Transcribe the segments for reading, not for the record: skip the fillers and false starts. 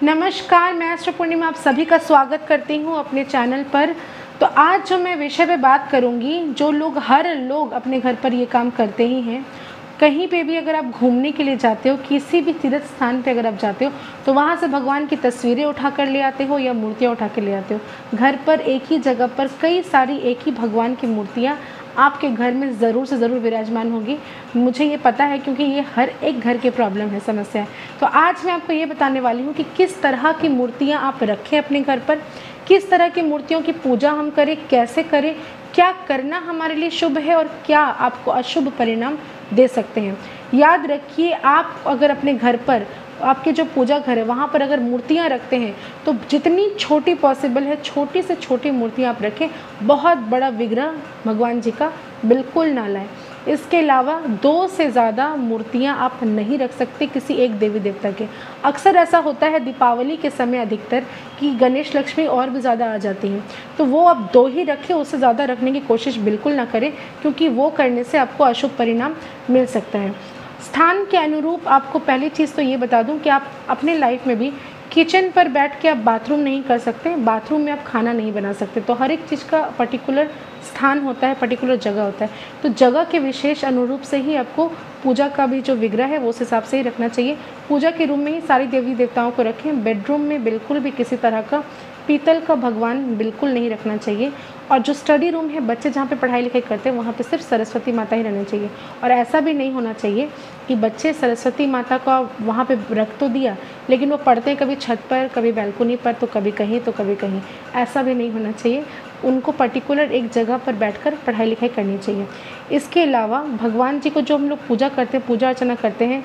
नमस्कार, मैं एस्ट्रो पूर्णिमा आप सभी का स्वागत करती हूँ अपने चैनल पर। तो आज जो मैं विषय पे बात करूँगी, जो लोग हर लोग अपने घर पर ये काम करते ही हैं। कहीं पे भी अगर आप घूमने के लिए जाते हो, किसी भी तीर्थ स्थान पे अगर आप जाते हो, तो वहाँ से भगवान की तस्वीरें उठा कर ले आते हो या मूर्तियाँ उठा कर ले आते हो। घर पर एक ही जगह पर कई सारी एक ही भगवान की मूर्तियाँ आपके घर में ज़रूर से ज़रूर विराजमान होगी। मुझे ये पता है क्योंकि ये हर एक घर की प्रॉब्लम है, समस्या है। तो आज मैं आपको ये बताने वाली हूँ कि किस तरह की मूर्तियाँ आप रखें अपने घर पर, किस तरह की मूर्तियों की पूजा हम करें, कैसे करें, क्या करना हमारे लिए शुभ है और क्या आपको अशुभ परिणाम दे सकते हैं। याद रखिए, आप अगर अपने घर पर, आपके जो पूजा घर है वहाँ पर अगर मूर्तियाँ रखते हैं तो जितनी छोटी पॉसिबल है, छोटी से छोटी मूर्तियाँ आप रखें। बहुत बड़ा विग्रह भगवान जी का बिल्कुल ना लाएं। इसके अलावा 2 से ज़्यादा मूर्तियाँ आप नहीं रख सकते किसी एक देवी देवता के। अक्सर ऐसा होता है दीपावली के समय अधिकतर कि गणेश लक्ष्मी और भी ज़्यादा आ जाती हैं, तो वो आप 2 ही रखें, उससे ज़्यादा रखने की कोशिश बिल्कुल ना करें, क्योंकि वो करने से आपको अशुभ परिणाम मिल सकता है। स्थान के अनुरूप आपको पहली चीज़ तो ये बता दूं कि आप अपने लाइफ में भी किचन पर बैठ के आप बाथरूम नहीं कर सकते, बाथरूम में आप खाना नहीं बना सकते। तो हर एक चीज़ का पर्टिकुलर स्थान होता है, पर्टिकुलर जगह होता है। तो जगह के विशेष अनुरूप से ही आपको पूजा का भी जो विग्रह है वो उस हिसाब से ही रखना चाहिए। पूजा के रूम में ही सारी देवी देवताओं को रखें। बेडरूम में बिल्कुल भी किसी तरह का पीतल का भगवान बिल्कुल नहीं रखना चाहिए। और जो स्टडी रूम है, बच्चे जहाँ पे पढ़ाई लिखाई करते हैं, वहाँ पे सिर्फ सरस्वती माता ही रहनी चाहिए। और ऐसा भी नहीं होना चाहिए कि बच्चे सरस्वती माता का वहाँ पे रख तो दिया, लेकिन वो पढ़ते हैं कभी छत पर, कभी बैल्कनी पर, तो कभी कहीं तो कभी कहीं। ऐसा भी नहीं होना चाहिए। उनको पर्टिकुलर एक जगह पर बैठकर पढ़ाई लिखाई करनी चाहिए। इसके अलावा भगवान जी को जो हम लोग पूजा करते हैं, पूजा अर्चना करते हैं,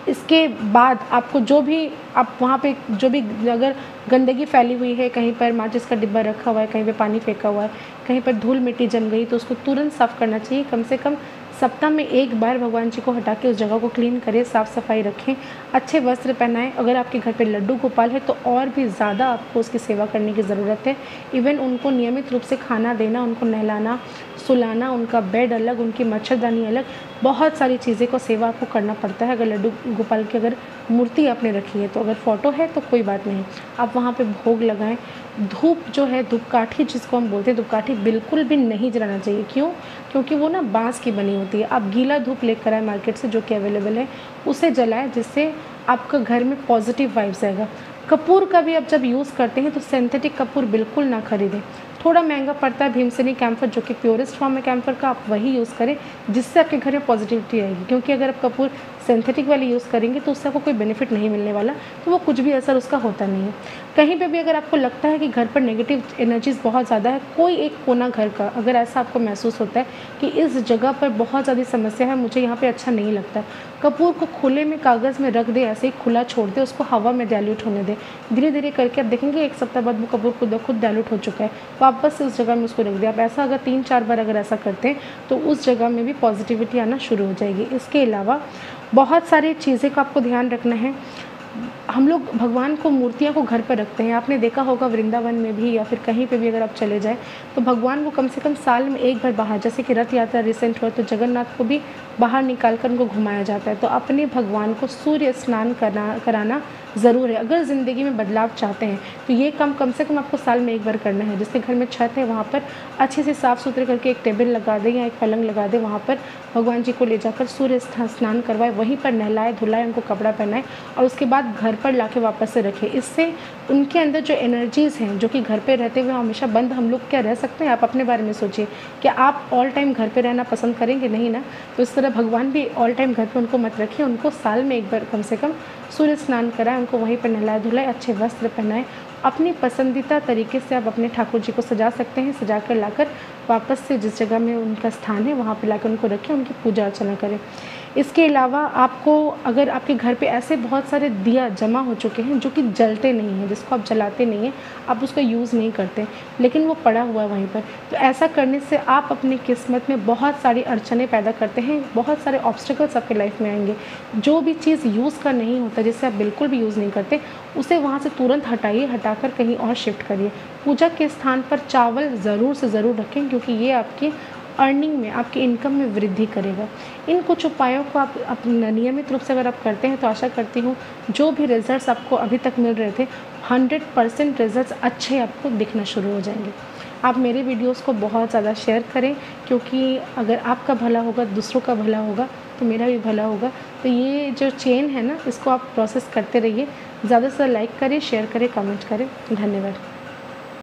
इसके बाद आपको जो भी आप वहाँ पे जो भी अगर गंदगी फैली हुई है, कहीं पर माचिस का डिब्बा रखा हुआ है, कहीं पे पानी फेंका हुआ है, कहीं पर धूल मिट्टी जम गई, तो उसको तुरंत साफ़ करना चाहिए। कम से कम सप्ताह में एक बार भगवान जी को हटा के उस जगह को क्लीन करें, साफ़ सफाई रखें, अच्छे वस्त्र पहनाएं। अगर आपके घर पे लड्डू गोपाल है तो और भी ज़्यादा आपको उसकी सेवा करने की ज़रूरत है। इवन उनको नियमित रूप से खाना देना, उनको नहलाना, सुलाना, उनका बेड अलग, उनकी मच्छरदानी अलग, बहुत सारी चीज़ें को सेवा आपको करना पड़ता है। अगर लड्डू गोपाल की अगर मूर्ति आपने रखी है, तो अगर फ़ोटो है तो कोई बात नहीं, आप वहाँ पे भोग लगाएं। धूप जो है, धूपकाठी जिसको हम बोलते हैं, धूपकाठी बिल्कुल भी नहीं जलाना चाहिए। क्यों? क्योंकि वो ना बांस की बनी होती है। आप गीला धूप लेकर आए मार्केट से, जो कि अवेलेबल है, उसे जलाएं, जिससे आपका घर में पॉजिटिव वाइब्स आएगा। कपूर का भी आप जब यूज़ करते हैं तो सिंथेटिक कपूर बिल्कुल ना खरीदें। थोड़ा महंगा पड़ता है भीमसेनी कैम्फर, जो कि प्योरेस्ट फॉर्म है कैम्फर का, आप वही यूज़ करें, जिससे आपके घर में पॉजिटिविटी आएगी। क्योंकि अगर आप कपूर सिंथेटिक वाली यूज़ करेंगे तो उससे आपको कोई बेनिफिट नहीं मिलने वाला, तो वो कुछ भी असर उसका होता नहीं है। कहीं पे भी अगर आपको लगता है कि घर पर नेगेटिव एनर्जीज़ बहुत ज़्यादा है, कोई एक कोना घर का अगर ऐसा आपको महसूस होता है कि इस जगह पर बहुत ज़्यादा समस्या है, मुझे यहाँ पे अच्छा नहीं लगता, कपूर को खुले में कागज़ में रख दे, ऐसे ही खुला छोड़ दे, उसको हवा में डाइल्यूट होने दे। धीरे धीरे करके आप देखेंगे 1 सप्ताह बाद वो कपूर खुद डाइल्यूट हो चुका है। वापस से उस जगह में उसको रख दिया। आप ऐसा अगर 3-4 बार अगर ऐसा करते हैं तो उस जगह में भी पॉजिटिविटी आना शुरू हो जाएगी। इसके अलावा बहुत सारी चीज़ें का आपको ध्यान रखना है। हम लोग भगवान को, मूर्तियाँ को घर पर रखते हैं। आपने देखा होगा वृंदावन में भी या फिर कहीं पे भी अगर आप चले जाएँ तो भगवान को कम से कम साल में एक बार बाहर, जैसे कि रथ यात्रा रिसेंट हुआ तो जगन्नाथ को भी बाहर निकाल कर उनको घुमाया जाता है। तो अपने भगवान को सूर्य स्नान कराना ज़रूर है। अगर ज़िंदगी में बदलाव चाहते हैं तो ये काम कम से कम आपको साल में एक बार करना है। जिसके घर में छत है वहाँ पर अच्छे से साफ़ सुथरे करके एक टेबल लगा दें या एक पलंग लगा दें, वहाँ पर भगवान जी को ले जाकर सूर्य स्नान करवाएं, वहीं पर नहलाए धुलाएं, उनको कपड़ा पहनाएं और उसके बाद घर पर लाके वापस से रखें। इससे उनके अंदर जो एनर्जीज़ हैं, जो कि घर पे रहते हुए हमेशा बंद, हम लोग क्या रह सकते हैं? आप अपने बारे में सोचिए, क्या आप ऑल टाइम घर पे रहना पसंद करेंगे? नहीं ना। तो इस तरह भगवान भी ऑल टाइम घर पे उनको मत रखिए। उनको साल में एक बार कम से कम सूर्य स्नान कराएं, उनको वहीं पर नहलाए धुलाए, अच्छे वस्त्र पहनाएं। अपनी पसंदीदा तरीके से आप अपने ठाकुर जी को सजा सकते हैं। सजा कर लाकर वापस से जिस जगह में उनका स्थान है वहाँ पे लाकर उनको रखें, उनकी पूजा अर्चना करें। इसके अलावा आपको, अगर आपके घर पे ऐसे बहुत सारे दिया जमा हो चुके हैं जो कि जलते नहीं हैं, जिसको आप जलाते नहीं हैं, आप उसका यूज़ नहीं करते, लेकिन वो पड़ा हुआ है वहीं पर, तो ऐसा करने से आप अपनी किस्मत में बहुत सारी अड़चनें पैदा करते हैं, बहुत सारे ऑब्स्टिकल्स आपके लाइफ में आएंगे। जो भी चीज़ यूज़ का नहीं होता, जिससे आप बिल्कुल भी यूज़ नहीं करते, उसे वहाँ से तुरंत हटाइए, हटाकर कहीं और शिफ्ट करिए। पूजा के स्थान पर चावल ज़रूर से ज़रूर रखें, क्योंकि ये आपकी अर्निंग में, आपकी इनकम में वृद्धि करेगा। इन कुछ उपायों को आप अपना नियमित रूप से अगर आप करते हैं तो आशा करती हूँ जो भी रिज़ल्ट्स आपको अभी तक मिल रहे थे 100% रिज़ल्ट्स अच्छे आपको दिखना शुरू हो जाएंगे। आप मेरे वीडियोस को बहुत ज़्यादा शेयर करें, क्योंकि अगर आपका भला होगा, दूसरों का भला होगा, तो मेरा भी भला होगा। तो ये जो चेन है ना, इसको आप प्रोसेस करते रहिए। ज़्यादा से ज़्यादा लाइक करें, शेयर करें, कमेंट करें। धन्यवाद।